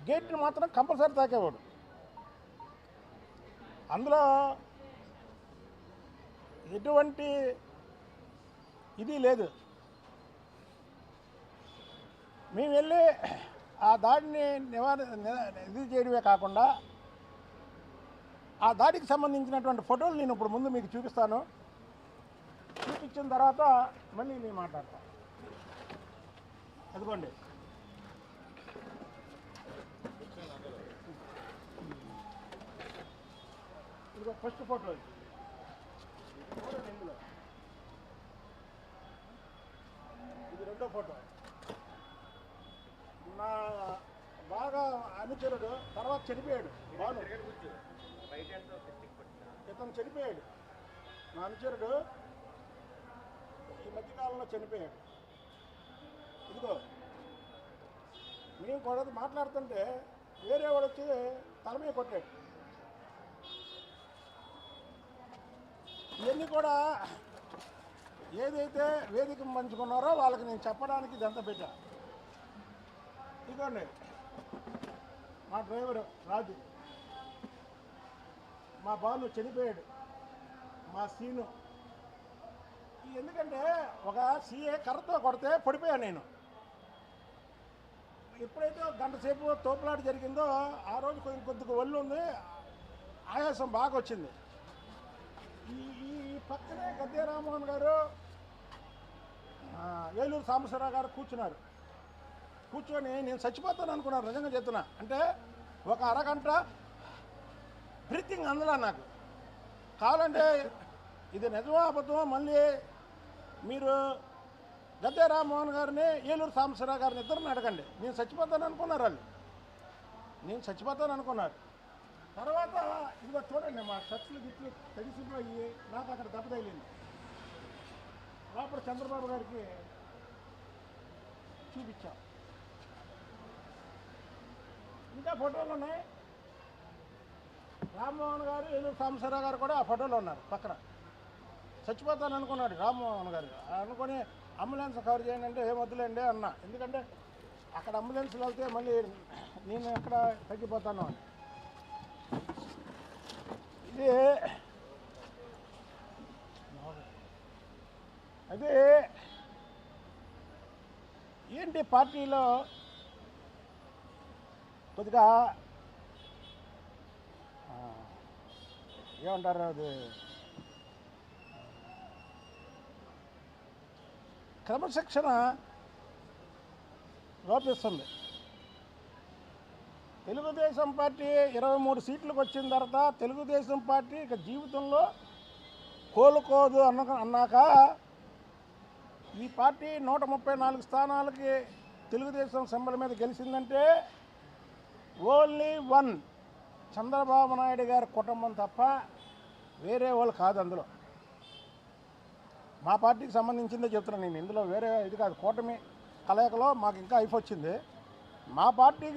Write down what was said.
గేట్ని మాత్రం కంపల్సరీ తాకేవాడు. అందులో ఎటువంటి ఇది లేదు. మేము వెళ్ళి ఆ దాడిని ఇది చేయడమే కాకుండా ఆ దాడికి సంబంధించినటువంటి ఫోటోలు నేను ఇప్పుడు ముందు మీకు చూపిస్తాను. చూపించిన తర్వాత మళ్ళీ నేను మాట్లాడతాను. అదిగోండి, ఇదిగో ఫస్ట్ ఫోటో. ఇందులో ఇది రెండో ఫోటో. నా బాగా అనుచరుడు తర్వాత చనిపోయాడు. బాను ఇతను చనిపోయాడు. నా అనుచరుడు ఈ మధ్యకాలంలో చనిపోయాడు. ఇదిగో మేము కూడా మాట్లాడుతుంటే వేరే వాడు వచ్చి తల మీద కొట్టాడు. ఇవన్నీ కూడా ఏదైతే వేదిక పంచుకున్నారో వాళ్ళకి నేను చెప్పడానికి ఇదంతా పెట్టా. ఇదిగోండి మా డ్రైవరు రాజు, మా బాలు చనిపోయాడు, మా సీను. ఎందుకంటే ఒక సీఏ కర్రతో కొడితే పడిపోయాను నేను. ఎప్పుడైతే గంట సేపు తోపులాట జరిగిందో ఆ రోజు కొద్దిగా ఒళ్ళు ఉంది, ఆయాసం బాగా వచ్చింది. ఈ పక్కనే గద్దె రామ్మోహన్ గారు, ఏలూరు సాంబశివరావు గారు కూర్చున్నారు. కూర్చొని నేను చచ్చిపోతాను అనుకున్నాను, నిజంగా చెప్తున్నా. అంటే ఒక అరగంట బ్రీతింగ్ అందులో నాకు కావాలంటే ఇది నిజమో అబద్ధమో మళ్ళీ మీరు గద్దె రామ్మోహన్ గారిని ఏలూరు సాంబశివరావు గారిని ఇద్దరిని అడగండి. నేను చచ్చిపోతాను అనుకున్నారు వాళ్ళు, నేను చచ్చిపోతాను అనుకున్నారు. తర్వాత ఇదిగో చూడండి, మా షర్ట్లు గిట్లు తడిసిపోయి నాకు అక్కడ దెబ్బ తగిలింది. లోపల చంద్రబాబు గారికి చూపించాం. ఇంకా ఫోటోలు ఉన్నాయి. రామ్మోహన్ గారు, ఏలూరు సాంబశివరావు గారు కూడా ఆ ఫోటోలో ఉన్నారు పక్కన. చచ్చిపోతాను అనుకున్నాడు రామ్మోహన్ గారు. అనుకొని అంబులెన్స్ కవర్ చేయండి అంటే ఏమొద్దులేండి అన్నా. ఎందుకంటే అక్కడ అంబులెన్స్లో వెళ్తే మళ్ళీ నేను ఎక్కడ తగ్గిపోతాను అని. ఇది అదే ఏంటి పార్టీలో కొద్దిగా ఏమంటారు, అది క్రమశిక్షణ లోపిస్తుంది. తెలుగుదేశం పార్టీ 23 సీట్లకు వచ్చిన తర్వాత తెలుగుదేశం పార్టీ ఇక జీవితంలో కోలుకోదు అన్నాక ఈ పార్టీ 134 స్థానాలకి తెలుగుదేశం సింబల్ మీద గెలిచిందంటే ఓన్లీ వన్ చంద్రబాబు నాయుడు గారి కుటుంబం తప్ప వేరే వాళ్ళు కాదు. అందులో మా పార్టీకి సంబంధించిందే చెప్తున్నాను నేను. ఇందులో వేరే ఇది కాదు. కూటమి కలయికలో మాకు ఇంకా అయిపోయింది. మా పార్టీ